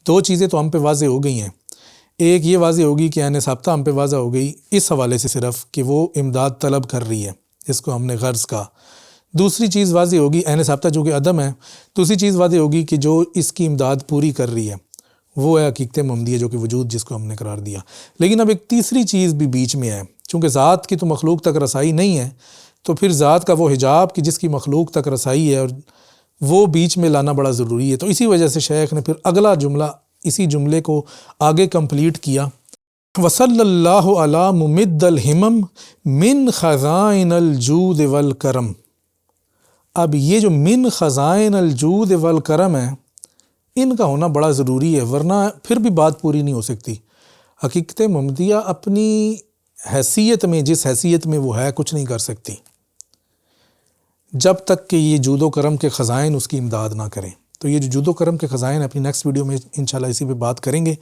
دو چیزیں تو ہم پہ واضح ہو گئی ہیں. ایک یہ واضح ہوگی کہ عین ثابتہ ہم پہ واضح ہو گئی اس حوالے سے صرف کہ وہ امداد طلب کر رہی ہے جس کو ہم نے غرض کہا. دوسری چیز واضح ہوگی عین ثابتہ جو کہ عدم ہے. دوسری چیز واضح ہوگی کہ جو اس کی امداد پوری کر رہی ہے وہ ہے حقیقت محمدیہ جو کہ وجود جس کو ہم نے قرار دیا. لیکن اب ایک تیسری چیز بھی بیچ میں ہے. چونکہ ذات کی تو مخلوق تک رسائی نہیں ہے تو پھر ذات کا وہ حجاب کہ جس کی مخلوق تک رسائی ہے اور وہ بیچ میں لانا بڑا ضروری ہے. تو اسی وجہ سے شیخ نے پھر اگلا جملہ اسی جملے کو آگے کمپلیٹ کیا. وصلی اللہ علی ممد الہمم من خزائن الجود والکرم. اب یہ جو من خزائن الجود والکرم ہے ان کا ہونا بڑا ضروری ہے ورنہ پھر بھی بات پوری نہیں ہو سکتی. حقیقت محمدیہ اپنی حیثیت میں جس حیثیت میں وہ ہے کچھ نہیں کر سکتی جب تک کہ یہ جود و کرم کے خزائن اس کی امداد نہ کریں. تو یہ جو جود و کرم کے خزائن اپنی نیکسٹ ویڈیو میں انشاءاللہ اسی پہ بات کریں گے.